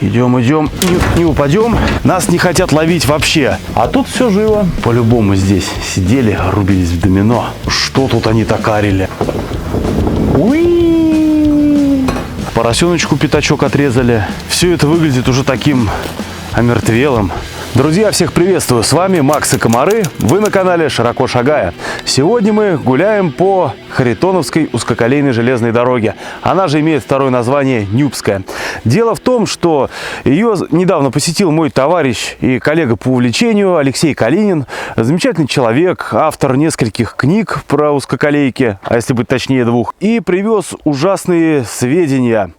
Идем, идем, не упадем. Нас не хотят ловить вообще. А тут все живо. По-любому здесь сидели, рубились в домино. Что тут они такарили? Уи! Поросеночку пятачок отрезали. Все это выглядит уже таким омертвелым. Друзья, всех приветствую! С вами Макс и Комары. Вы на канале Широко Шагая. Сегодня мы гуляем по Харитоновской узкоколейной железной дороге. Она же имеет второе название Нюбская. Дело в том, что ее недавно посетил мой товарищ и коллега по увлечению Алексей Калинин. Замечательный человек, автор нескольких книг про узкоколейки, а если быть точнее 2. И привез ужасные сведения.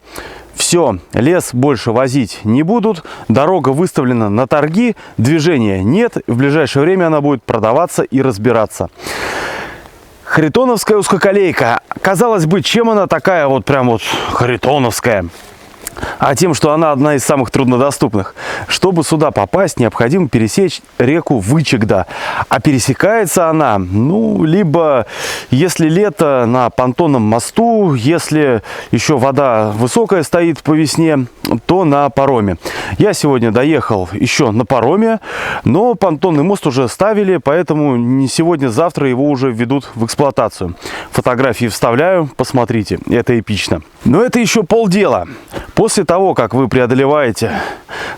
Все, лес больше возить не будут, дорога выставлена на торги, движения нет, в ближайшее время она будет продаваться и разбираться. Харитоновская узкоколейка. Казалось бы, чем она такая вот прям вот харитоновская? А тем, что она одна из самых труднодоступных. Чтобы сюда попасть, необходимо пересечь реку Вычегда. А пересекается она, либо, если лето, на понтонном мосту, если еще вода высокая стоит по весне, то на пароме. Я сегодня доехал еще на пароме, но понтонный мост уже ставили, поэтому не сегодня-завтра его уже введут в эксплуатацию. Фотографии вставляю, посмотрите, это эпично. Но это еще полдела. После того, как вы преодолеваете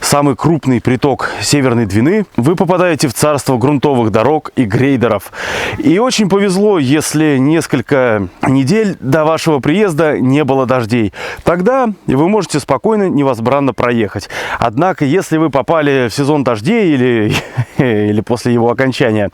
самый крупный приток Северной Двины, вы попадаете в царство грунтовых дорог и грейдеров. И очень повезло, если несколько недель до вашего приезда не было дождей. Тогда вы можете спокойно, невозбранно проехать. Однако, если вы попали в сезон дождей или после его окончания,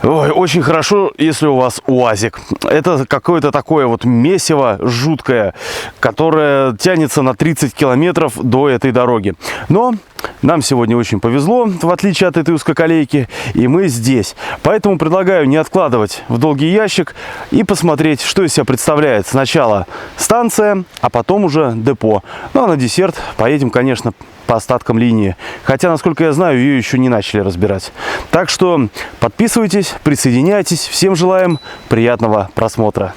очень хорошо, если у вас УАЗик. Это какое-то такое вот месиво жуткое, которое тянется на 30 километров до этой дороги. Но нам сегодня очень повезло, в отличие от этой узкоколейки, и мы здесь. Поэтому предлагаю не откладывать в долгий ящик и посмотреть, что из себя представляет сначала станция, а потом уже депо. Ну а на десерт поедем, конечно, по остаткам линии. Хотя, насколько я знаю, ее еще не начали разбирать. Так что подписывайтесь, присоединяйтесь. Всем желаем приятного просмотра.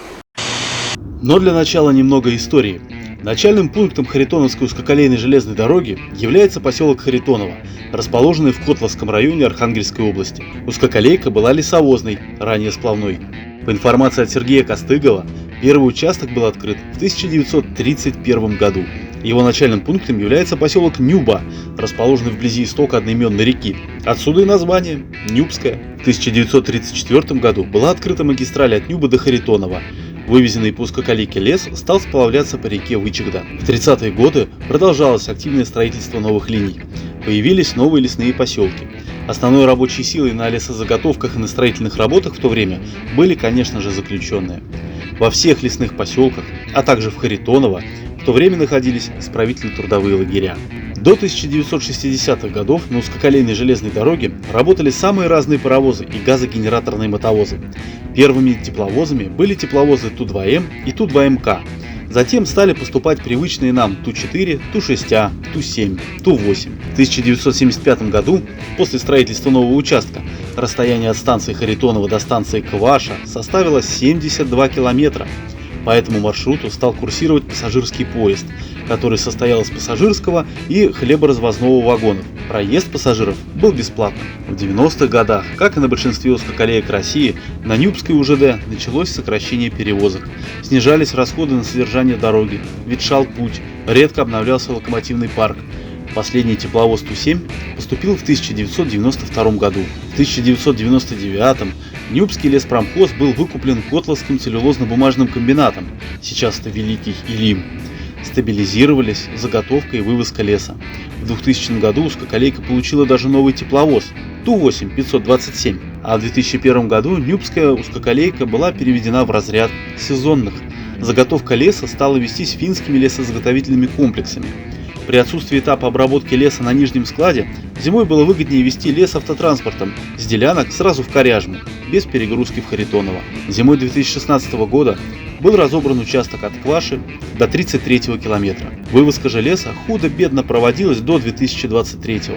Но для начала немного истории. Начальным пунктом Харитоновской узкоколейной железной дороги является поселок Харитоново, расположенный в Котловском районе Архангельской области. Узкоколейка была лесовозной, ранее сплавной. По информации от Сергея Костыгова, первый участок был открыт в 1931 году. Его начальным пунктом является поселок Нюба, расположенный вблизи истока одноименной реки. Отсюда и название Нюбская. В 1934 году была открыта магистраль от Нюбы до Харитонова. Вывезенный по узкоколейке лес стал сплавляться по реке Вычегда. В 30-е годы продолжалось активное строительство новых линий. Появились новые лесные поселки. Основной рабочей силой на лесозаготовках и на строительных работах в то время были, конечно же, заключенные. Во всех лесных поселках, а также в Харитоново, в то время находились исправительно-трудовые лагеря. До 1960-х годов на узкоколейной железной дороге работали самые разные паровозы и газогенераторные мотовозы. Первыми тепловозами были тепловозы Ту-2М и Ту-2МК. Затем стали поступать привычные нам Ту-4, Ту-6А, Ту-7, Ту-8. В 1975 году, после строительства нового участка, расстояние от станции Харитонова до станции Кваша составило 72 километра. По этому маршруту стал курсировать пассажирский поезд, который состоял из пассажирского и хлеборазвозного вагонов. Проезд пассажиров был бесплатным. В 90-х годах, как и на большинстве узкоколеек России, на Нюбской УЖД началось сокращение перевозок. Снижались расходы на содержание дороги, ветшал путь, редко обновлялся локомотивный парк. Последний тепловоз Ту-7 поступил в 1992 году. В 1999 Нюбский леспромхоз был выкуплен Котловским целлюлозно-бумажным комбинатом, сейчас это Великий Илим. Стабилизировались заготовка и вывозка леса. В 2000 году узкоколейка получила даже новый тепловоз Ту-8 527, а в 2001 году Нюбская узкоколейка была переведена в разряд сезонных. Заготовка леса стала вестись финскими лесозаготовительными комплексами. При отсутствии этапа обработки леса на нижнем складе, зимой было выгоднее везти лес автотранспортом с делянок сразу в Коряжму, без перегрузки в Харитоново. Зимой 2016 года был разобран участок от Кваши до 33-го километра. Вывозка же леса худо-бедно проводилась до 2023-го,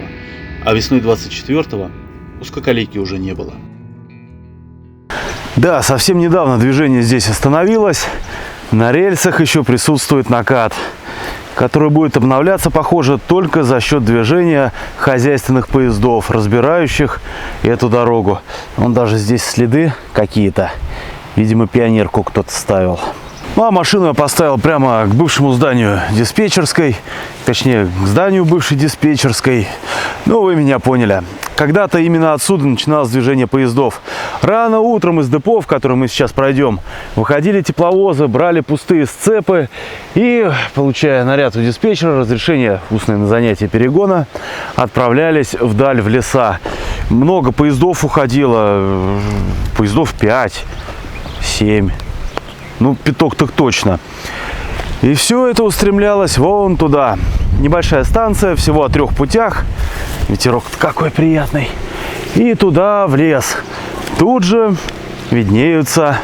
а весной 24-го узкоколейки уже не было. Да, совсем недавно движение здесь остановилось. На рельсах еще присутствует накат. который будет обновляться, похоже, только за счет движения хозяйственных поездов, разбирающих эту дорогу. Вон даже здесь следы какие-то. Видимо, пионерку кто-то ставил. Ну, а машину я поставил прямо к бывшему зданию диспетчерской, точнее, к зданию бывшей диспетчерской. Ну, вы меня поняли. Когда-то именно отсюда начиналось движение поездов. Рано утром из депо, в котором мы сейчас пройдем, выходили тепловозы, брали пустые сцепы и, получая наряд у диспетчера, разрешение устное на занятие перегона, отправлялись вдаль в леса. Много поездов уходило, поездов 5, 7. Ну, пяток так точно. И все это устремлялось вон туда. Небольшая станция, всего о 3 путях. Ветерок какой приятный. И туда, в лес. Тут же виднеются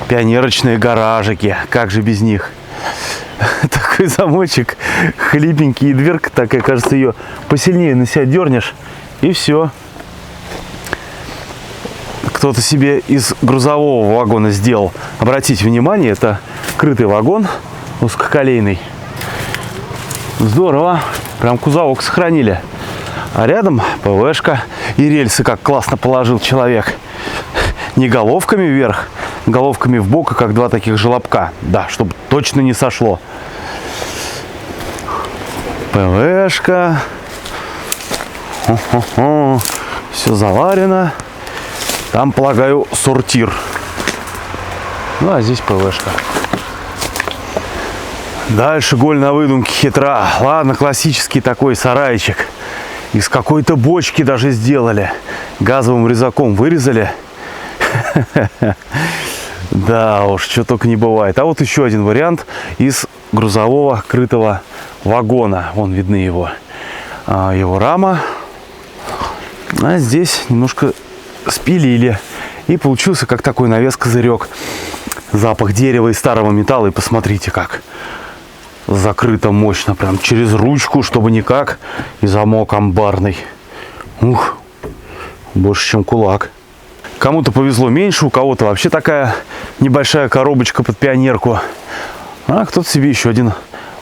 пионерочные гаражики. Как же без них? Такой замочек хлипенький, и дверка такая, кажется, ее посильнее на себя дернешь. И все. Кто-то себе из грузового вагона сделал. Обратите внимание, это крытый вагон узкоколейный. Здорово. Прям кузовок сохранили. А рядом ПВшка. И рельсы как классно положил человек. Не головками вверх, головками в бок, как два таких желобка. Да, чтобы точно не сошло. ПВшка. Все заварено. Там, полагаю, сортир. Ну, а здесь ПВшка. Дальше голь на выдумке хитра. Ладно, классический такой сарайчик. Из какой-то бочки даже сделали. Газовым резаком вырезали. Да уж, что только не бывает. А вот еще один вариант из грузового крытого вагона. Вон видны его рама. А здесь немножко спилили. И получился как такой навес-козырек. Запах дерева и старого металла. И посмотрите, как закрыто мощно. Прям через ручку, чтобы никак. И замок амбарный. Ух, больше, чем кулак. Кому-то повезло меньше, у кого-то вообще такая небольшая коробочка под пионерку. А кто-то себе еще один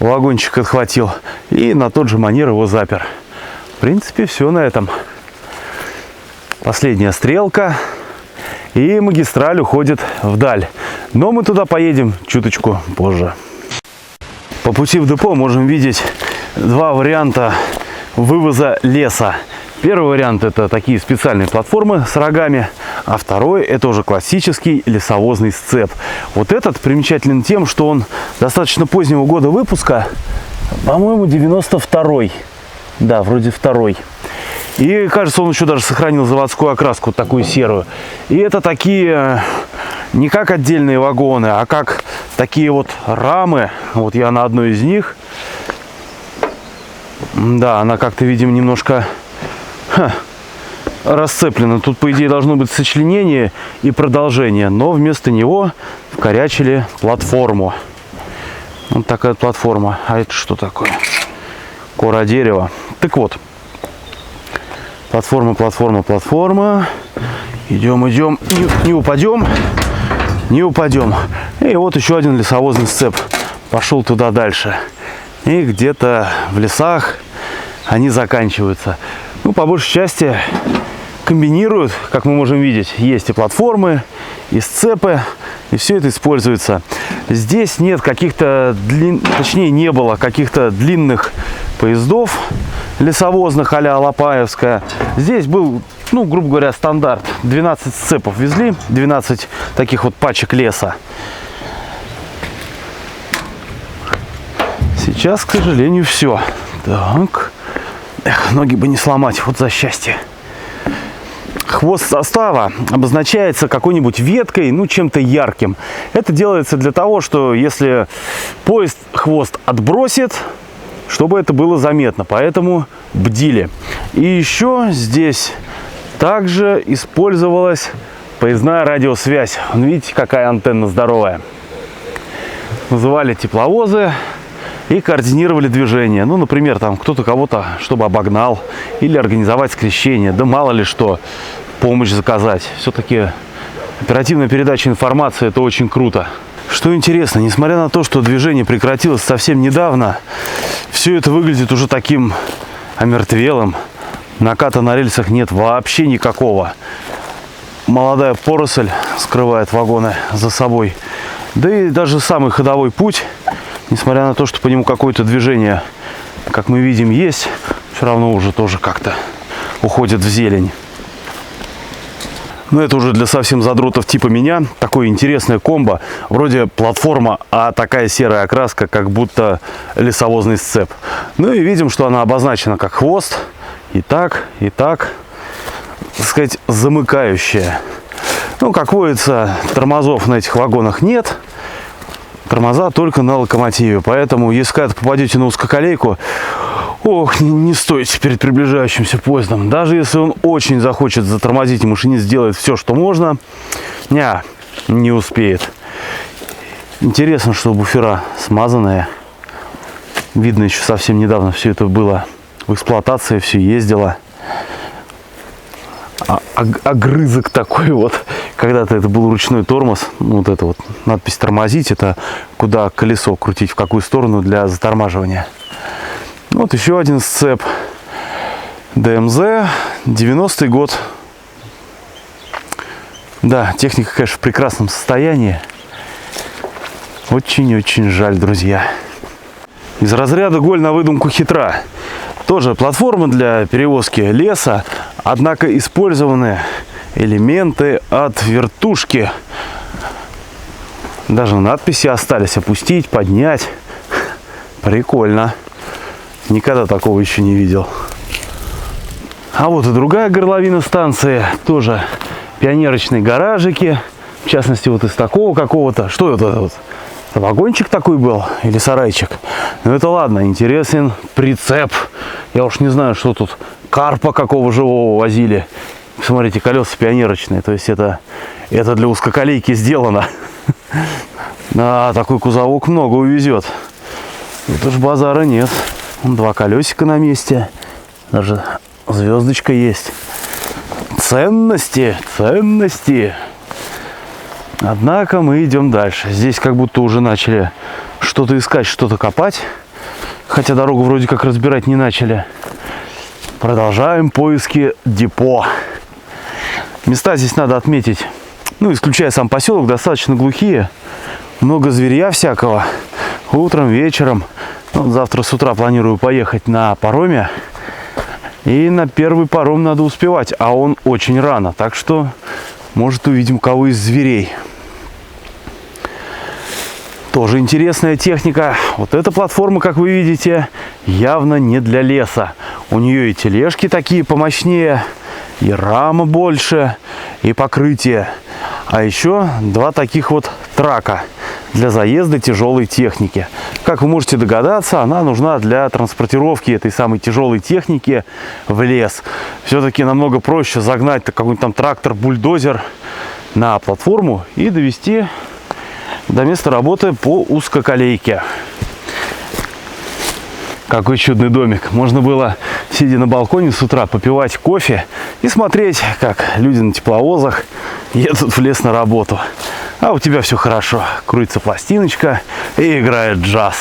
вагончик отхватил. И на тот же манер его запер. В принципе, все на этом. Последняя стрелка. И магистраль уходит вдаль. Но мы туда поедем чуточку позже. По пути в депо можем видеть два варианта вывоза леса. Первый вариант — это такие специальные платформы с рогами, а второй — это уже классический лесовозный сцеп. Вот этот примечателен тем, что он достаточно позднего года выпуска, по-моему, 92-й. Да, вроде второй. И, кажется, он еще даже сохранил заводскую окраску, вот такую серую. И это такие не как отдельные вагоны, а как такие вот рамы. Вот я на одной из них. Да, она как-то, видимо, немножко расцеплена. Тут, по идее, должно быть сочленение и продолжение. Но вместо него вкорячили платформу. Вот такая платформа. А это что такое? Кора дерева. Так вот. Платформа, платформа, платформа. Идем, идем. Не упадем. Не упадем. И вот еще один лесовозный сцеп. Пошел туда дальше. И где-то в лесах они заканчиваются. Ну, по большей части комбинируют, как мы можем видеть. Есть и платформы, и сцепы. И все это используется. Здесь нет каких-то, точнее, не было каких-то длинных поездов лесовозных а-ля Алапаевская. Здесь был, ну, грубо говоря, стандарт. 12 сцепов везли, 12 таких вот пачек леса. Сейчас, к сожалению, все. Так. Эх, ноги бы не сломать, вот за счастье. Хвост состава обозначается какой-нибудь веткой, ну, чем-то ярким. Это делается для того, что если поезд хвост отбросит, чтобы это было заметно, поэтому бдили. И еще здесь также использовалась поездная радиосвязь. Видите, какая антенна здоровая. Вызывали тепловозы и координировали движение. Ну, например, там кто-то кого-то, чтобы обогнал, или организовать скрещение, да мало ли что, помощь заказать. Все-таки оперативная передача информации — это очень круто. Что интересно, несмотря на то, что движение прекратилось совсем недавно, все это выглядит уже таким омертвелым. Наката на рельсах нет вообще никакого. Молодая поросль скрывает вагоны за собой. Да и даже самый ходовой путь, несмотря на то, что по нему какое-то движение, как мы видим, есть, все равно уже тоже как-то уходит в зелень. Но это уже для совсем задротов типа меня. Такое интересное комбо. Вроде платформа, а такая серая окраска, как будто лесовозный сцеп. Ну и видим, что она обозначена как хвост. И так, так сказать, замыкающая. Ну, как водится, тормозов на этих вагонах нет. Тормоза только на локомотиве. Поэтому, если когда-то попадете на узкоколейку, ох, не стойте перед приближающимся поездом. Даже если он очень захочет затормозить, и машинист сделает все, что можно, не успеет. Интересно, что буфера смазанные. Видно, еще совсем недавно все это было в эксплуатации, все ездило. Огрызок такой вот. Когда-то это был ручной тормоз. Вот это вот надпись «тормозить». Это куда колесо крутить, в какую сторону для затормаживания. Вот еще один сцеп. ДМЗ, 90-й год. Да, техника, конечно, в прекрасном состоянии. Очень-очень жаль, друзья. Из разряда «голь на выдумку хитра». Тоже платформа для перевозки леса, однако использованы элементы от вертушки. Даже надписи остались: опустить, поднять. Прикольно. Никогда такого еще не видел. А вот и другая горловина станции. Тоже пионерочные гаражики. В частности, вот из такого какого-то. Что это вот? Вагончик такой был или сарайчик? Ну это ладно, интересен прицеп. Я уж не знаю, что тут. Карпа какого живого возили. Смотрите, колеса пионерочные. То есть это для узкоколейки сделано. Да, такой кузовок много увезет. Тут уж базара нет. Вон два колесика на месте. Даже звездочка есть. Ценности, ценности. Однако мы идем дальше. Здесь как будто уже начали что-то искать, что-то копать. Хотя дорогу вроде как разбирать не начали. Продолжаем поиски депо. Места здесь надо отметить, ну, исключая сам поселок, достаточно глухие. Много зверья всякого. Утром, вечером. Вот завтра с утра планирую поехать на пароме. И на первый паром надо успевать. А он очень рано. Так что, может, увидим кого из зверей. Тоже интересная техника. Вот эта платформа, как вы видите, явно не для леса. У нее и тележки такие помощнее, и рама больше, и покрытие. А еще два таких вот трака для заезда тяжелой техники. Как вы можете догадаться, она нужна для транспортировки этой самой тяжелой техники в лес. Все-таки намного проще загнать какой-нибудь там трактор-бульдозер на платформу и довести до места работы по узкоколейке. Какой чудный домик. Можно было, сидя на балконе с утра, попивать кофе и смотреть, как люди на тепловозах едут в лес на работу. А у тебя все хорошо. Крутится пластиночка и играет джаз.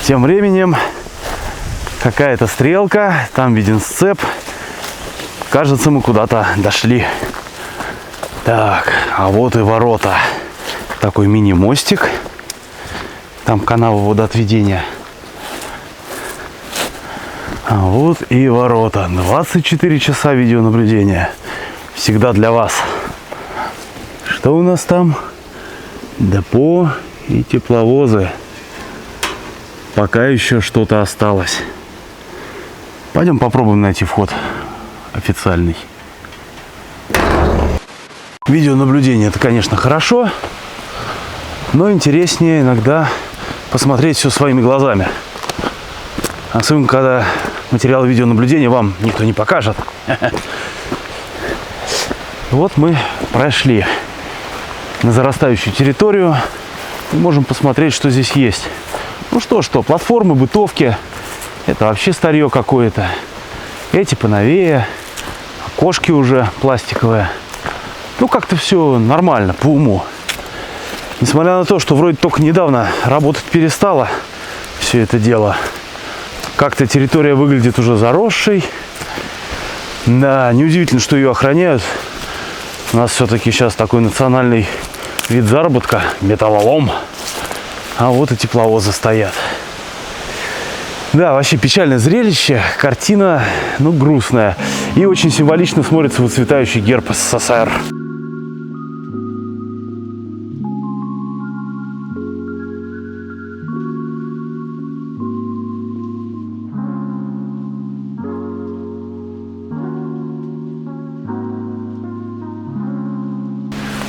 Тем временем какая-то стрелка, там виден сцеп. Кажется, мы куда-то дошли. Так, а вот и ворота. Такой мини-мостик. Там канава водоотведения. А вот и ворота. 24 часа видеонаблюдения. Всегда для вас. Что у нас там? Депо и тепловозы. Пока еще что-то осталось. Пойдем попробуем найти вход официальный. Видеонаблюдение — это, конечно, хорошо, но интереснее иногда посмотреть все своими глазами. Особенно, когда материалы видеонаблюдения вам никто не покажет. Вот мы прошли на зарастающую территорию. И можем посмотреть, что здесь есть. Ну что, платформы, бытовки. Это вообще старье какое-то. Эти поновее. Окошки уже пластиковые. Ну, как-то все нормально, по уму. Несмотря на то, что вроде только недавно работать перестало все это дело, как-то территория выглядит уже заросшей. Да, неудивительно, что ее охраняют. У нас все-таки сейчас такой национальный вид заработка – металлолом. А вот и тепловозы стоят. Да, вообще печальное зрелище, картина, ну, грустная. И очень символично смотрится выцветающий герб СССР.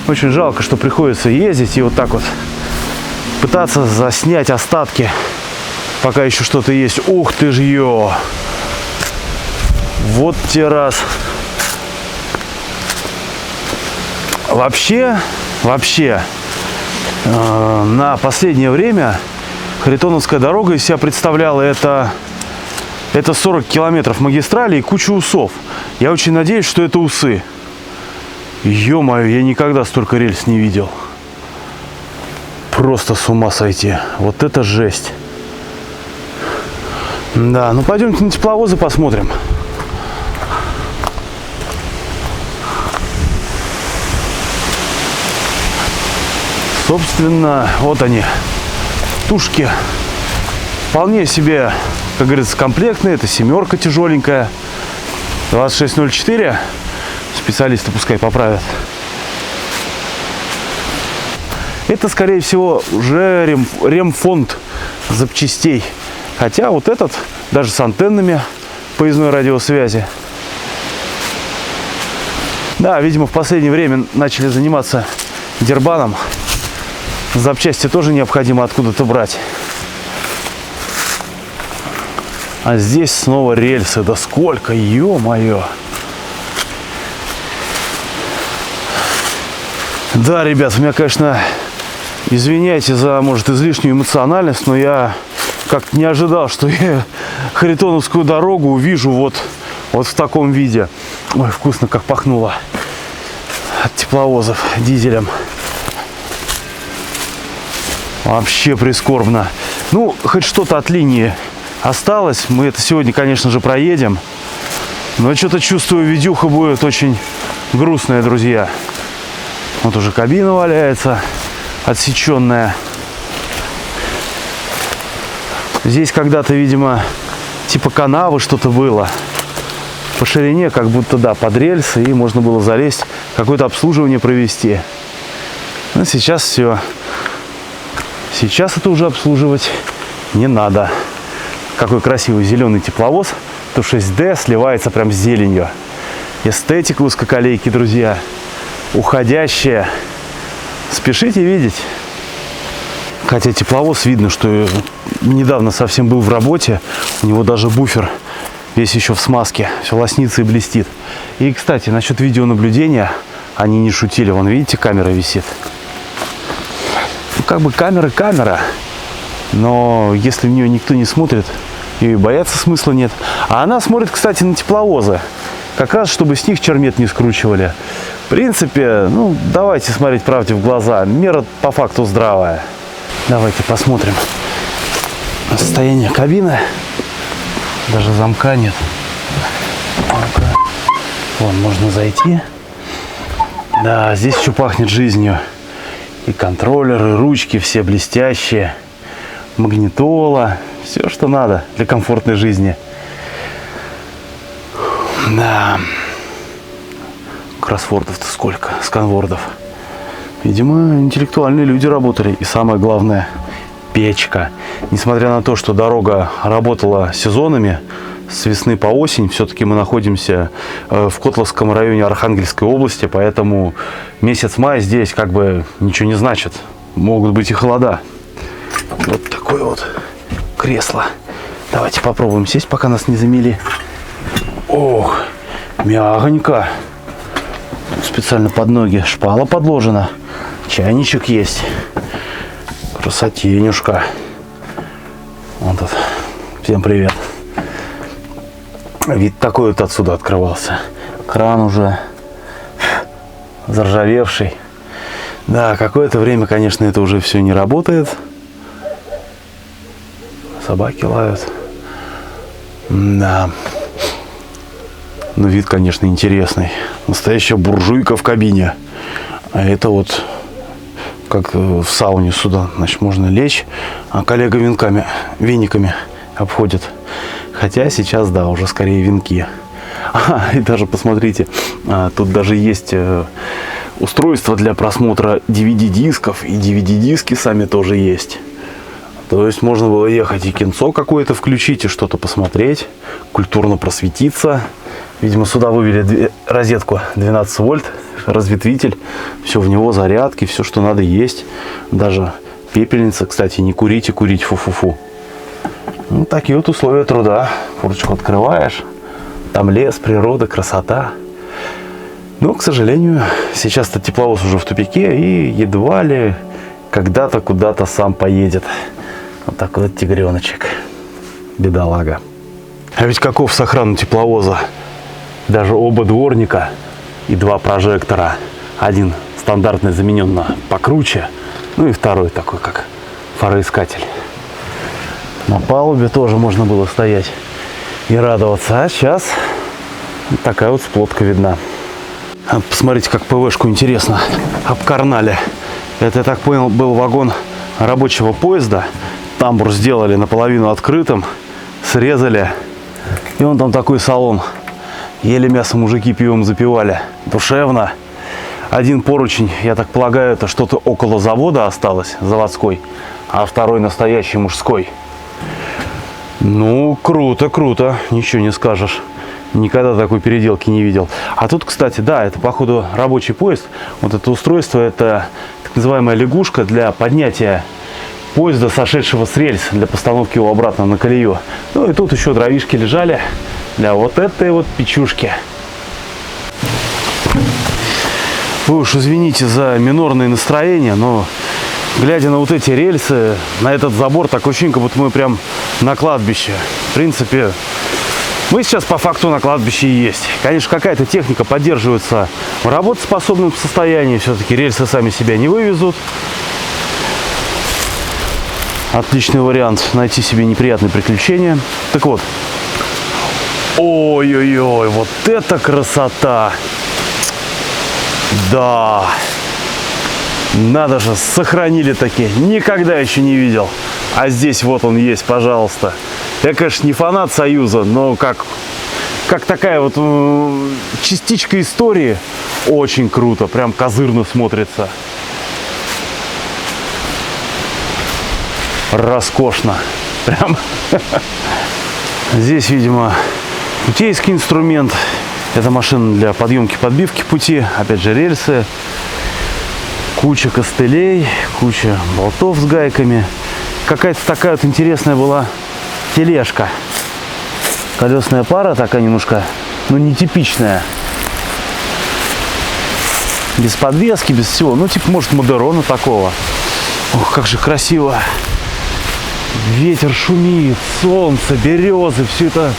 Очень жалко, что приходится ездить и вот так вот пытаться заснять остатки, пока еще что-то есть. Ух ты ж ё! Вот те раз. Вообще, на последнее время Харитоновская дорога из себя представляла это 40 километров магистрали и куча усов. Я очень надеюсь, что это усы. Ё-моё, я никогда столько рельс не видел. Просто с ума сойти. Вот это жесть. Да, ну пойдемте на тепловозы посмотрим. Собственно, вот они, тушки. Вполне себе, как говорится, комплектные. Это семерка тяжеленькая. 2604. Специалисты пускай поправят. Это, скорее всего, уже ремфонд запчастей. Хотя вот этот, даже с антеннами поездной радиосвязи. Да, видимо, в последнее время начали заниматься дербаном. Запчасти тоже необходимо откуда-то брать. А здесь снова рельсы. Да сколько, ё-моё! Да, ребят, у меня, конечно, извиняйте за, может, излишнюю эмоциональность, но я как-то не ожидал, что я Харитоновскую дорогу увижу вот в таком виде. Ой, вкусно как пахнуло от тепловозов дизелем. Вообще прискорбно. Ну, хоть что-то от линии осталось. Мы это сегодня, конечно же, проедем. Но что-то чувствую, видюха будет очень грустная, друзья. Вот уже кабина валяется, отсеченная. Здесь когда-то, видимо, типа канавы что-то было. По ширине, как будто, да, под рельсы, и можно было залезть, какое-то обслуживание провести. Но сейчас все. Сейчас это уже обслуживать не надо. Какой красивый зеленый тепловоз. Ту-6D сливается прям с зеленью. Эстетика узкоколейки, друзья. Уходящая. Спешите видеть. Хотя тепловоз видно, что недавно совсем был в работе. У него даже буфер весь еще в смазке. Все лоснится и блестит. И, кстати, насчет видеонаблюдения они не шутили. Вон, видите, камера висит. Ну, как бы камера. Но если в нее никто не смотрит, ее и бояться смысла нет. А она смотрит, кстати, на тепловозы. Как раз, чтобы с них чермет не скручивали. В принципе, ну, давайте смотреть правде в глаза. Мера по факту здравая. Давайте посмотрим на состояние кабины. Даже замка нет. Вон, можно зайти. Да, здесь еще пахнет жизнью. И контроллеры, и ручки все блестящие. Магнитола. Все, что надо для комфортной жизни. Да. Кроссвордов-то сколько, сканвордов. Видимо, интеллектуальные люди работали. И самое главное, печка. Несмотря на то, что дорога работала сезонами, с весны по осень, все-таки мы находимся в Котловском районе Архангельской области, поэтому месяц май здесь как бы ничего не значит. Могут быть и холода. Вот такое вот кресло. Давайте попробуем сесть, пока нас не замели. Ох, мягонько. Специально под ноги шпала подложена. Чайничек есть. Красотенюшка. Вот тут. Всем привет. Вид такой вот отсюда открывался. Кран уже заржавевший. Да, какое-то время, конечно, это уже все не работает. Собаки лают. Да. Ну, вид, конечно, интересный. Настоящая буржуйка в кабине. А это вот как в сауне сюда. Значит, можно лечь, а коллега вениками обходит. Хотя сейчас, да, уже скорее венки. И даже посмотрите, тут даже есть устройство для просмотра DVD-дисков. И DVD-диски сами тоже есть. То есть можно было ехать и кинцо какое-то включить, и что-то посмотреть, культурно просветиться. Видимо, сюда вывели розетку 12 вольт, разветвитель. Все в него, зарядки, все, что надо, есть. Даже пепельница, кстати, не курите, курить, фу-фу-фу. Ну, такие вот условия труда. Форточку открываешь, там лес, природа, красота. Но, к сожалению, сейчас-то тепловоз уже в тупике и едва ли когда-то куда-то сам поедет. Вот такой вот тигреночек. Бедолага. А ведь каков сохран тепловоза? Даже оба дворника и два прожектора. Один стандартный заменен на покруче, ну и второй такой, как фароискатель. На палубе тоже можно было стоять и радоваться. А сейчас вот такая вот сплотка видна. Посмотрите, как ПВшку интересно обкарнали. Это, я так понял, был вагон рабочего поезда. Тамбур сделали наполовину открытым, срезали. И вон там такой салон. Ели мясо мужики, пивом запивали. Душевно. Один поручень, я так полагаю, это что-то около завода осталось, заводской. А второй настоящий, мужской. Ну, круто, круто. Ничего не скажешь. Никогда такой переделки не видел. А тут, кстати, да, это, походу, рабочий поезд. Вот это устройство, это так называемая лягушка для поднятия поезда, сошедшего с рельс, для постановки его обратно на колею. Ну и тут еще дровишки лежали для вот этой вот печушки. Вы уж извините за минорные настроения, но глядя на вот эти рельсы, на этот забор, такое ощущение, как будто мы прям на кладбище. В принципе, мы сейчас по факту на кладбище и есть. Конечно, какая-то техника поддерживается в работоспособном состоянии. Все-таки рельсы сами себя не вывезут. Отличный вариант найти себе неприятные приключения. Так вот. Ой-ой-ой, вот это красота! Да! Надо же, сохранили такие. Никогда еще не видел. А здесь вот он есть, пожалуйста. Я, конечно, не фанат Союза, но как такая вот частичка истории, очень круто. Прям козырно смотрится. Роскошно. Прям. Здесь, видимо, путейский инструмент. Это машина для подъемки, подбивки пути. Опять же, рельсы. Куча костылей, куча болтов с гайками. Какая-то такая вот интересная была тележка. Колесная пара такая немножко, ну, нетипичная. Без подвески, без всего. Ну, типа, может, Модерона такого. Ох, как же красиво. Ветер шумит, солнце, березы, все это.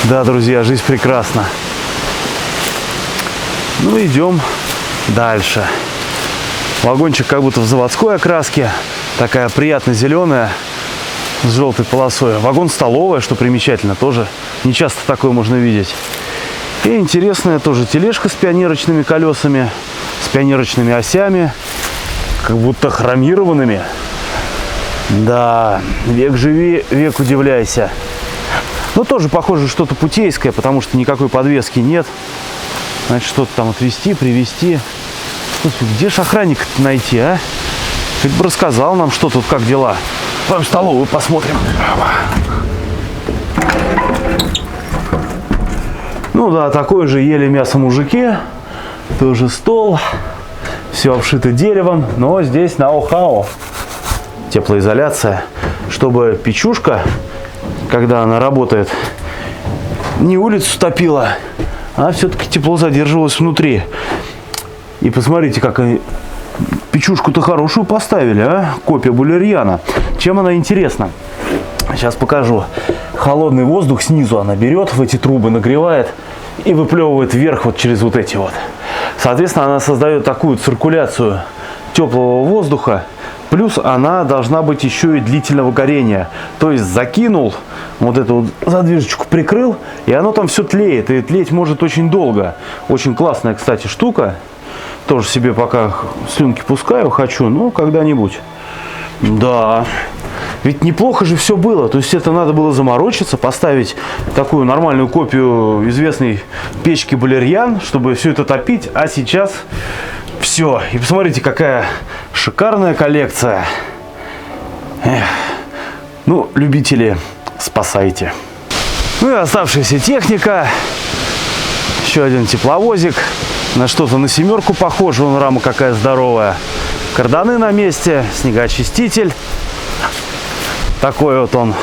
Да, друзья, жизнь прекрасна. Ну, идем дальше. Вагончик как будто в заводской окраске. Такая приятно зеленая, с желтой полосой. Вагон-столовая, что примечательно, тоже не часто такое можно видеть. И интересная тоже тележка с пионерочными колесами, с пионерочными осями, как будто хромированными. Да, век живи, век удивляйся. Ну, тоже похоже что-то путейское, потому что никакой подвески нет. Значит, что-то там отвезти, привезти. Где ж охранника найти, а? Хоть бы рассказал нам, что тут, как дела. Пойдем в столовую посмотрим. Ну да, такое же ели мясо мужики. Тоже стол. Все обшито деревом, но здесь ноу-хау. Теплоизоляция. Чтобы печушка, когда она работает, не улицу топила, а все-таки тепло задерживалось внутри. И посмотрите, как они печушку-то хорошую поставили, а? Копия Булерьяна. Чем она интересна? Сейчас покажу. холодный воздух снизу она берет, в эти трубы нагревает и выплевывает вверх вот через вот эти вот. Соответственно, она создает такую циркуляцию теплого воздуха. Плюс она должна быть еще и длительного горения. То есть закинул, вот эту вот задвижечку прикрыл, и оно там все тлеет. И тлеть может очень долго. Очень классная, кстати, штука. Тоже себе пока слюнки пускаю, хочу, но когда-нибудь. Да, ведь неплохо же все было. То есть это надо было заморочиться, поставить такую нормальную копию известной печки Балерьян, чтобы все это топить. А сейчас все. И посмотрите, какая шикарная коллекция. Эх. Ну, любители, спасайте. Ну и оставшаяся техника. Еще один тепловозик. На что-то на семерку похоже. Вон рама какая здоровая. Карданы на месте. Снегоочиститель. Такой вот он.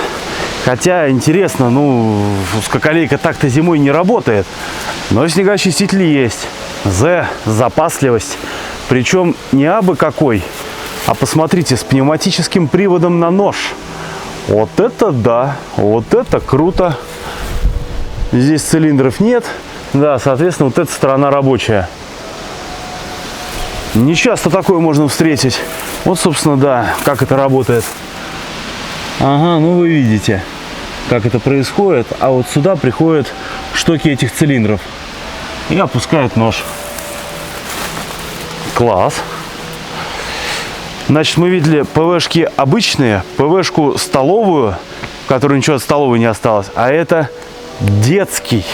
Хотя, интересно, ну, скакалейка так-то зимой не работает. Но снегоочиститель есть. Запасливость. Причем не абы какой, а посмотрите, с пневматическим приводом на нож. Вот это да, вот это круто. Здесь цилиндров нет. Да, соответственно, вот эта сторона рабочая. Не часто такое можно встретить. Вот, собственно, да, как это работает. Ага, ну вы видите, как это происходит. А вот сюда приходят штоки этих цилиндров и опускают нож. Класс. Значит, мы видели ПВшки обычные, ПВшку столовую, в которой ничего от столовой не осталось. А это детский.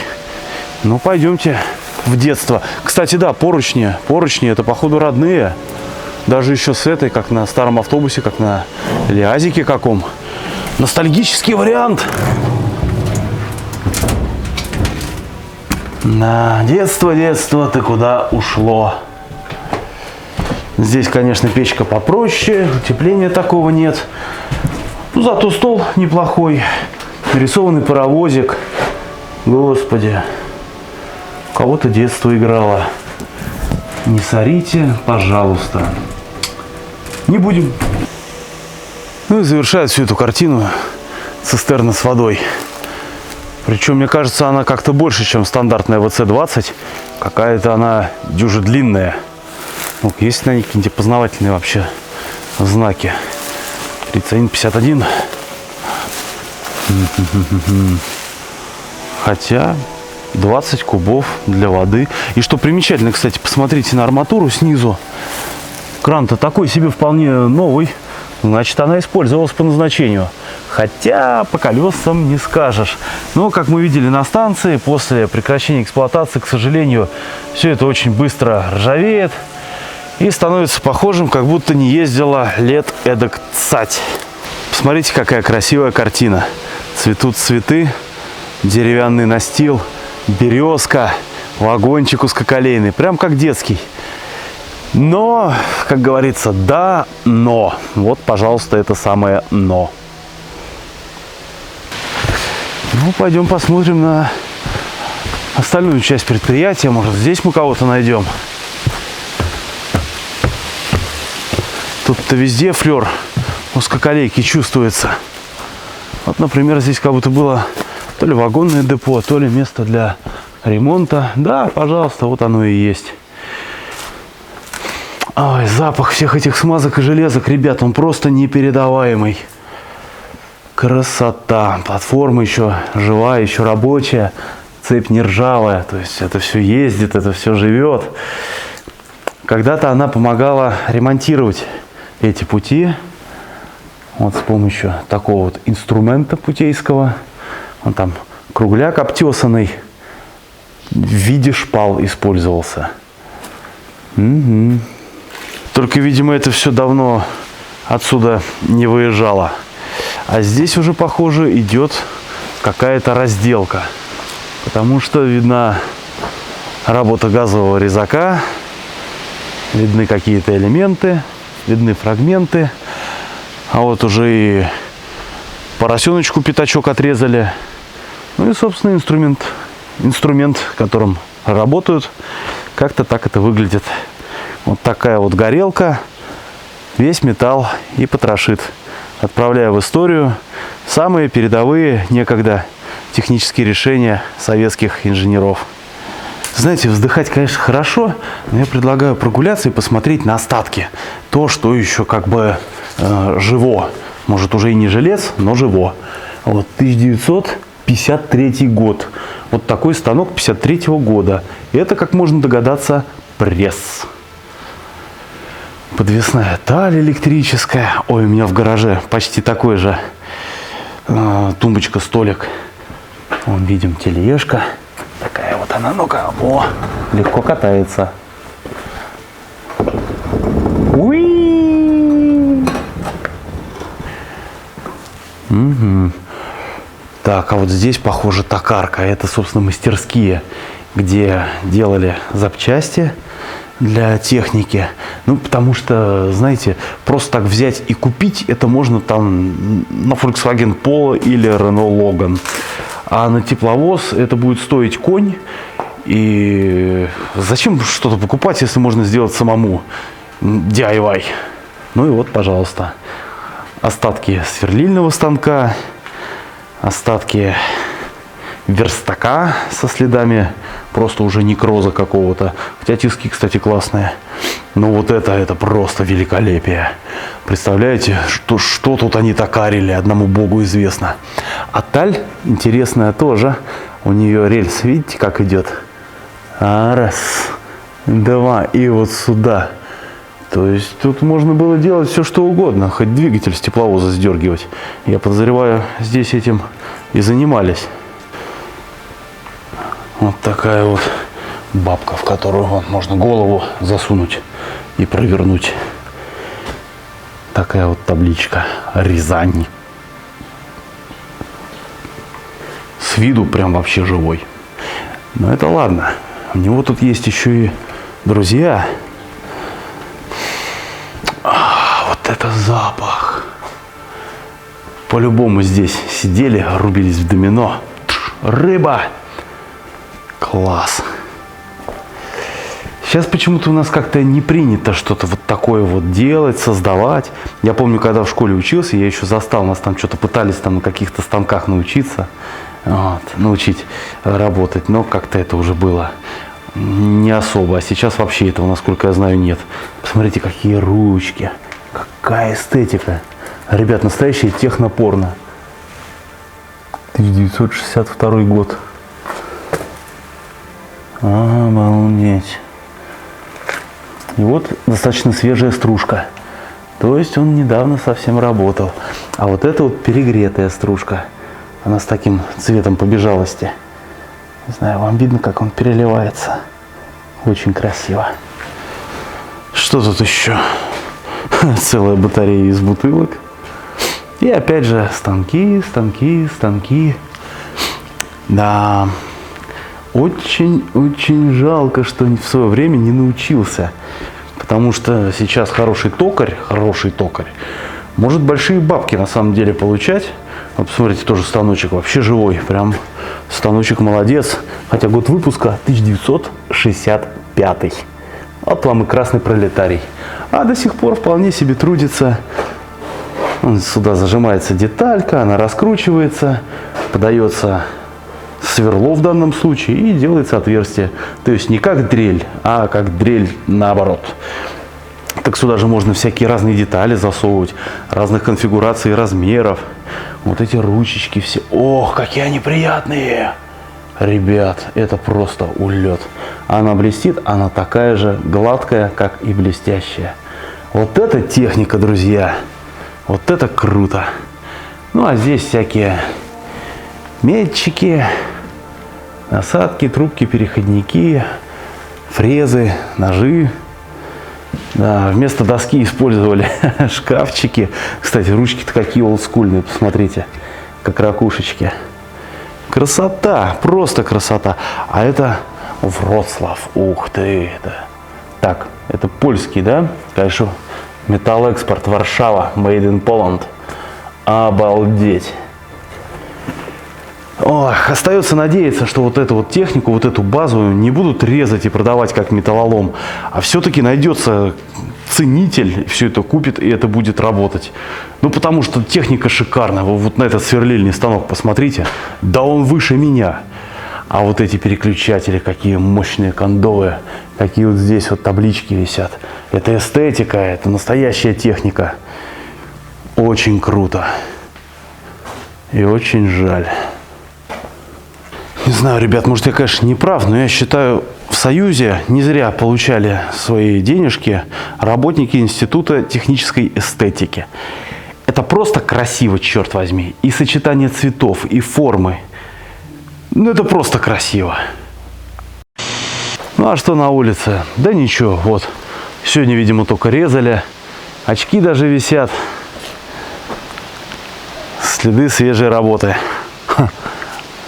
Ну, пойдемте в детство. Кстати, да, поручни. Поручни это, походу, родные. Даже еще с этой, как на старом автобусе, как на Лиазике каком. Ностальгический вариант. Да, детство, детство, ты куда ушло? Здесь, конечно, печка попроще, утепления такого нет. Ну, зато стол неплохой. Нарисованный паровозик. Господи. У кого-то детство играло. Не сорите, пожалуйста. Не будем. Ну и завершает всю эту картину цистерна с водой. Причем, мне кажется, она как-то больше, чем стандартная ВЦ-20. Какая-то она дюже длинная. Ну, есть на ней какие-нибудь познавательные вообще знаки. 31-51. Хотя 20 кубов для воды. И что примечательно, кстати, посмотрите на арматуру снизу. Кран-то такой себе вполне новый. Значит, она использовалась по назначению. Хотя по колесам не скажешь. Но, как мы видели на станции, после прекращения эксплуатации, к сожалению, все это очень быстро ржавеет. И становится похожим, как будто не ездила лет эдак цать. Посмотрите, какая красивая картина. Цветут цветы, деревянный настил, березка, вагончик узкоколейный. Прям как детский. Но, как говорится, да, но. Вот, пожалуйста, это самое но. Ну, пойдем посмотрим на остальную часть предприятия. Может, здесь мы кого-то найдем. Тут-то везде флер узкоколейки чувствуется. Вот, например, здесь как будто было то ли вагонное депо, то ли место для ремонта. Да, пожалуйста, вот оно и есть. Ой, запах всех этих смазок и железок, ребят, он просто непередаваемый. Красота. Платформа еще живая, еще рабочая. Цепь не ржавая. То есть это все ездит, это все живет. Когда-то она помогала ремонтировать эти пути. Вот с помощью такого вот инструмента путейского. Он там кругляк обтесанный в виде шпал использовался. Угу. Только, видимо, это все давно отсюда не выезжало. А здесь уже, похоже, идет какая-то разделка. Потому что видна работа газового резака. Видны какие-то элементы. Видны фрагменты. А вот уже и поросеночку пятачок отрезали. Ну и, собственно, инструмент, которым работают. Как-то так это выглядит. Вот такая вот горелка. Весь металл и потрошит. отправляю в историю самые передовые некогда технические решения советских инженеров. Знаете, вздыхать, конечно, хорошо, но я предлагаю прогуляться и посмотреть на остатки. То, что еще как бы живо. Может, уже и не желез, но живо. Вот 1953 год. Вот такой станок 1953 года. И это, как можно догадаться, пресс. Подвесная таль электрическая. Ой, у меня в гараже почти такой же. Тумбочка, столик. Вон, видим, тележка. Такая вот она, ну-ка, о, легко катается. Уи! Угу. Так, а вот здесь, похоже, токарка. Это, собственно, мастерские, где делали запчасти для техники. Ну, потому что, знаете, просто так взять и купить, это можно там на Volkswagen Polo или Renault Logan. А на тепловоз это будет стоить конь. И зачем что-то покупать, если можно сделать самому? DIY. Ну и вот, пожалуйста, остатки сверлильного станка, остатки верстака со следами просто уже некроза какого-то. Хотя тиски, кстати, классные. Но вот это просто великолепие. Представляете, что тут они токарили, одному богу известно. А таль интересная тоже. У нее рельс, видите, как идет? Раз, два, и вот сюда. То есть тут можно было делать все, что угодно. Хоть двигатель с тепловоза сдергивать. Я подозреваю, здесь этим и занимались. Вот такая вот бабка, в которую вот можно голову засунуть и провернуть. Такая вот табличка. Рязань. С виду прям вообще живой. Но это ладно. У него тут есть еще и друзья. Вот это запах. По-любому здесь сидели, рубились в домино. Рыба. Класс. Сейчас почему-то у нас как-то не принято что-то вот такое вот делать, создавать. Я помню, когда в школе учился, я еще застал, нас там что-то пытались там на каких-то станках научиться, вот, научить работать, но как-то это уже было не особо. А сейчас вообще этого, насколько я знаю, нет. Посмотрите, какие ручки, какая эстетика. Ребят, настоящее технопорно. 1962 год. Обалдеть. И вот достаточно свежая стружка. То есть он недавно совсем работал. А вот это вот перегретая стружка. Она с таким цветом побежалости. Не знаю, вам видно, как он переливается. Очень красиво. Что тут еще? Целая батарея из бутылок. И опять же станки, станки, станки. Да. Очень жалко, что в свое время не научился. Потому что сейчас хороший токарь может большие бабки на самом деле получать. Вот посмотрите, тоже станочек вообще живой. Прям станочек молодец. Хотя год выпуска 1965. Вот вам и красный пролетарий. А до сих пор вполне себе трудится. Сюда зажимается деталька, она раскручивается, подается сверло в данном случае и делается отверстие. То есть не как дрель, а как дрель наоборот. Так сюда же можно всякие разные детали засовывать, разных конфигураций и размеров. Вот эти ручечки все. Ох, какие они приятные! Ребят, это просто улет. Она блестит, она такая же гладкая, как и блестящая. Вот это техника, друзья. Вот это круто. Ну а здесь всякие метчики, насадки, трубки, переходники, фрезы, ножи. Да, вместо доски использовали шкафчики. Кстати, ручки-то какие олдскульные, посмотрите, как ракушечки. Красота, просто красота. А это Вроцлав. Ух ты, это. Так, это польский, да? Конечно, Металлэкспорт, Варшава, Made in Poland. Обалдеть. Ох, остается надеяться, что вот эту вот технику, вот эту базовую не будут резать и продавать как металлолом, а все-таки найдется ценитель, все это купит, и это будет работать. Ну, потому что техника шикарная. Вы вот на этот сверлильный станок посмотрите. Да он выше меня. А вот эти переключатели, какие мощные кондовые, какие вот здесь вот таблички висят. Это эстетика, это настоящая техника. Очень круто. И очень жаль. Не знаю, ребят, может, я, конечно, не прав, но я считаю, в Союзе не зря получали свои денежки работники Института технической эстетики. Это просто красиво, черт возьми. И сочетание цветов, и формы. Ну, это просто красиво. Ну, а что на улице? Да ничего, вот. Сегодня, видимо, только резали. Очки даже висят. Следы свежей работы.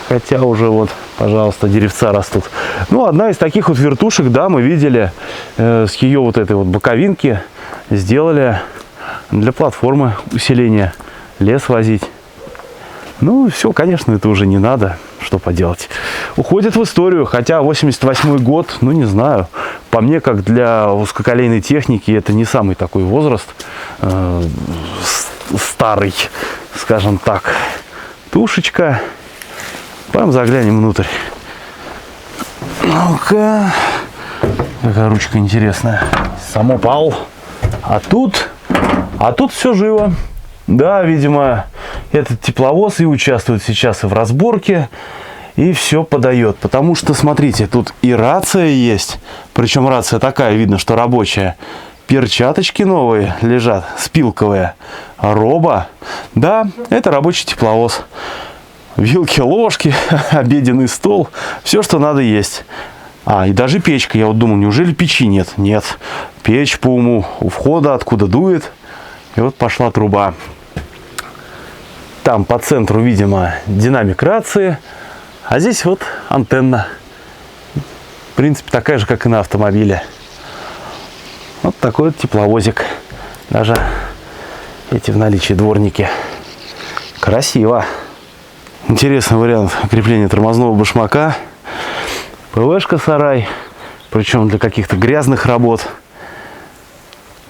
Хотя уже вот, пожалуйста, деревца растут. Ну, одна из таких вот вертушек, да, мы видели, с ее вот этой вот боковинки сделали для платформы усиления лес возить. Ну, все, конечно, это уже не надо, что поделать. Уходит в историю, хотя 88-й год, ну, не знаю, по мне, как для узкоколейной техники, это не самый такой возраст, старый, скажем так. Тушечка. Пойдем заглянем внутрь. Ну-ка. Какая ручка интересная. Самопал. А тут все живо. Да, видимо, этот тепловоз и участвует сейчас и в разборке, и все подает. Потому что, смотрите, тут и рация есть. Причем рация такая, видно, что рабочая. Перчаточки новые лежат, спилковые. Роба. Да, это рабочий тепловоз. Вилки, ложки, обеденный стол. Все, что надо есть. А, и даже печка. Я вот думал, неужели печи нет? Нет. Печь по уму у входа, откуда дует. И вот пошла труба. Там по центру, видимо, динамик рации. А здесь вот антенна. В принципе, такая же, как и на автомобиле. Вот такой вот тепловозик. Даже эти в наличии дворники. Красиво. Интересный вариант крепления тормозного башмака. ПВшка сарай. Причем для каких-то грязных работ.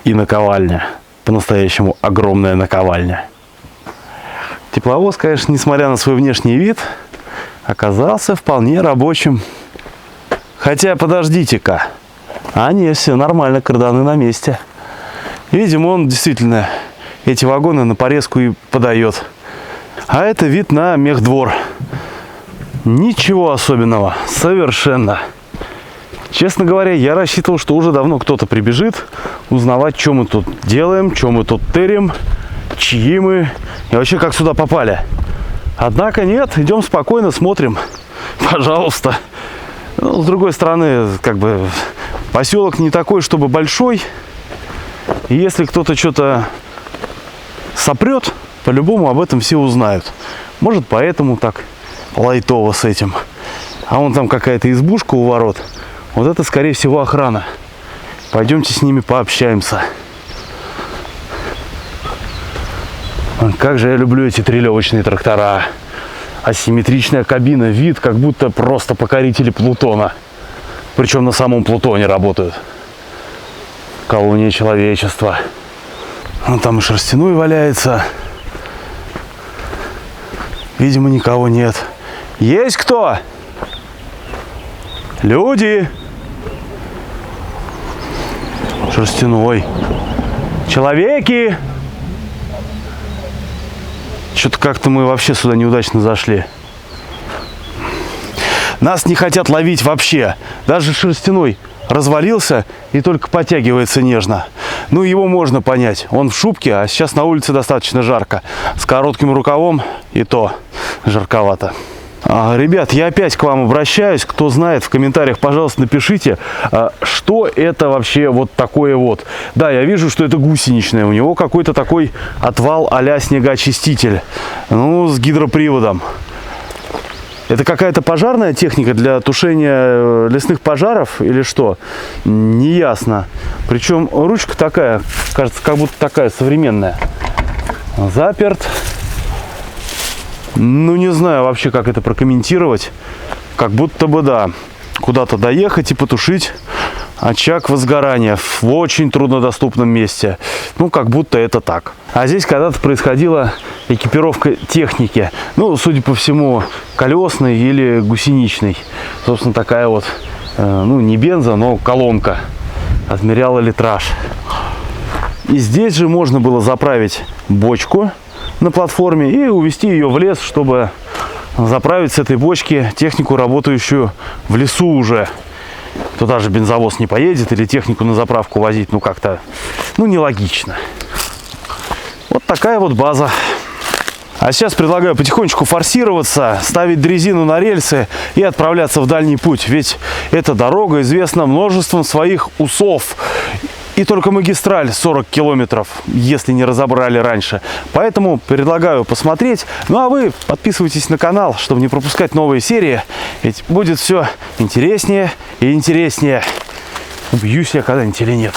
И наковальня. По-настоящему огромная наковальня. Тепловоз, конечно, несмотря на свой внешний вид, оказался вполне рабочим. Хотя, подождите-ка. А нет, все нормально, карданы на месте. Видимо, он действительно эти вагоны на порезку и подает. А это вид на мехдвор. Ничего особенного. Совершенно. Честно говоря, я рассчитывал, что уже давно кто-то прибежит узнавать, что мы тут делаем, что мы тут тырим, чьи мы и вообще как сюда попали. Однако нет, идем спокойно, смотрим. Пожалуйста. Ну, с другой стороны, как бы поселок не такой, чтобы большой. И если кто-то что-то сопрет, по-любому об этом все узнают. Может, поэтому так лайтово с этим. А вон там какая-то избушка у ворот. Вот это, скорее всего, охрана. Пойдемте с ними пообщаемся. Как же я люблю эти трелевочные трактора. Асимметричная кабина. Вид, как будто просто покорители Плутона. Причем на самом Плутоне работают. Колония человечества. Вон там и шерстяной валяется. Видимо, никого нет. Есть кто? Люди! Шерстяной. Человеки! Что-то как-то мы вообще сюда неудачно зашли. Нас не хотят ловить вообще. Даже шерстяной развалился и только подтягивается нежно. Ну, его можно понять. Он в шубке, а сейчас на улице достаточно жарко. С коротким рукавом и то жарковато. Ребят, я опять к вам обращаюсь. Кто знает, в комментариях, пожалуйста, напишите, что это вообще вот такое вот. Да, я вижу, что это гусеничное. У него какой-то такой отвал а-ля снегоочиститель. Ну, с гидроприводом. Это какая-то пожарная техника для тушения лесных пожаров или что? Неясно. Причем ручка такая, кажется, как будто такая современная. Заперт. Ну, не знаю вообще, как это прокомментировать. Как будто бы, да, куда-то доехать и потушить очаг возгорания в очень труднодоступном месте. Ну, как будто это так. А здесь когда-то происходила экипировка техники. Ну, судя по всему, колесной или гусеничной. Собственно, такая вот, ну, не бенза, но колонка. Отмеряла литраж. И здесь же можно было заправить бочку на платформе и увезти ее в лес, чтобы заправить с этой бочки технику, работающую в лесу уже. Туда же бензовоз не поедет или технику на заправку возить, ну как-то, ну нелогично. Вот такая вот база. А сейчас предлагаю потихонечку форсироваться, ставить дрезину на рельсы и отправляться в дальний путь. Ведь эта дорога известна множеством своих усов. И только магистраль 40 километров, если не разобрали раньше. Поэтому предлагаю посмотреть. Ну а вы подписывайтесь на канал, чтобы не пропускать новые серии. Ведь будет все интереснее и интереснее. Убьюсь я когда-нибудь или нет.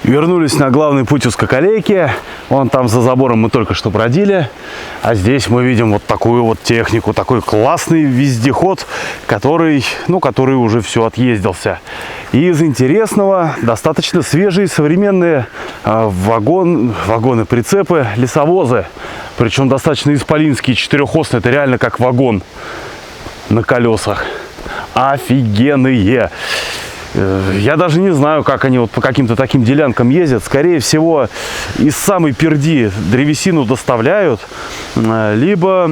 Вернулись на главный путь узкоколейки. Вон там за забором мы только что бродили. А здесь мы видим вот такую вот технику. Такой классный вездеход, который уже все отъездился. И из интересного достаточно свежие современные вагоны, прицепы, лесовозы. Причем достаточно исполинские, четырехосные. Это реально как вагон на колесах. Офигенные! Я даже не знаю, как они вот по каким-то таким делянкам ездят. Скорее всего, из самой перди древесину доставляют, либо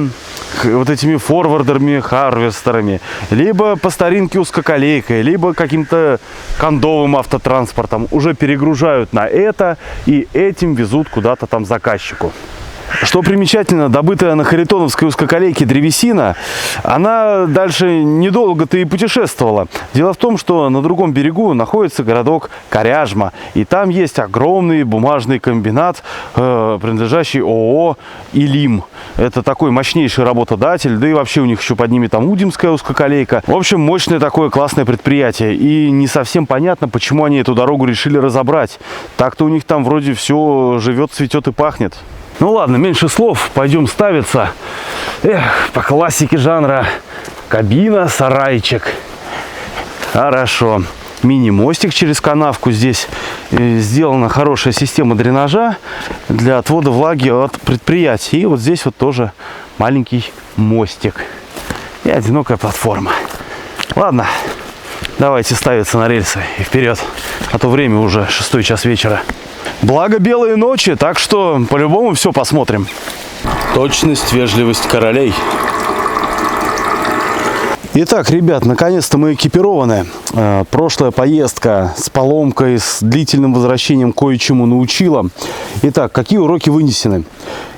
вот этими форвардерами, харвестерами, либо по старинке узкоколейкой, либо каким-то кондовым автотранспортом. Уже перегружают на это и этим везут куда-то там заказчику. Что примечательно, добытая на харитоновской узкоколейке древесина, она дальше недолго-то и путешествовала. Дело в том, что на другом берегу находится городок Коряжма, и там есть огромный бумажный комбинат, принадлежащий ООО «Илим». Это такой мощнейший работодатель, да и вообще у них еще под ними там Удимская узкоколейка. В общем, мощное такое классное предприятие, и не совсем понятно, почему они эту дорогу решили разобрать. Так-то у них там вроде все живет, цветет и пахнет. Ну ладно, меньше слов, пойдем ставиться. Эх, по классике жанра. Кабина, сарайчик. Хорошо. Мини-мостик через канавку. Здесь сделана хорошая система дренажа для отвода влаги от предприятий. И вот здесь вот тоже маленький мостик. И одинокая платформа. Ладно, давайте ставиться на рельсы и вперед. А то время уже 6 час вечера. Благо белые ночи, так что по-любому все посмотрим. Точность, вежливость королей. Итак, ребят, наконец-то мы экипированы. Прошлая поездка с поломкой, с длительным возвращением кое-чему научила. Итак, какие уроки вынесены?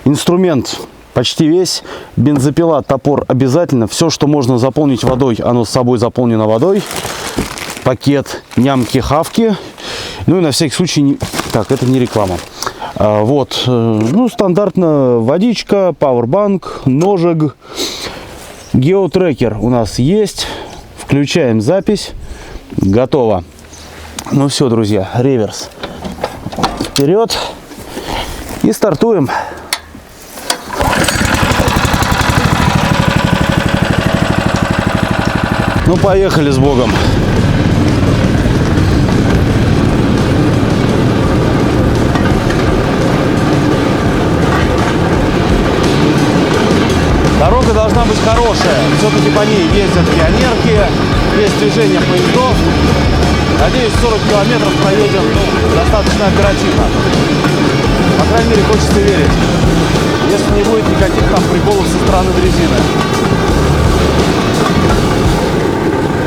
Инструмент почти весь. Бензопила, топор обязательно. Все, что можно заполнить водой, оно с собой заполнено водой. Пакет, нямки-хавки. Ну и на всякий случай, так, это не реклама. Вот, ну, стандартно водичка, пауэрбанк, ножик. Геотрекер у нас есть. Включаем запись. Готово. Ну все, друзья, реверс. Вперед. И стартуем. Ну, поехали с Богом. Дорога должна быть хорошая. Все-таки по ней ездят пионерки, есть движение поездов. Надеюсь, 40 километров проедем достаточно оперативно. По крайней мере, хочется верить. Если не будет никаких там приколов со стороны дрезины.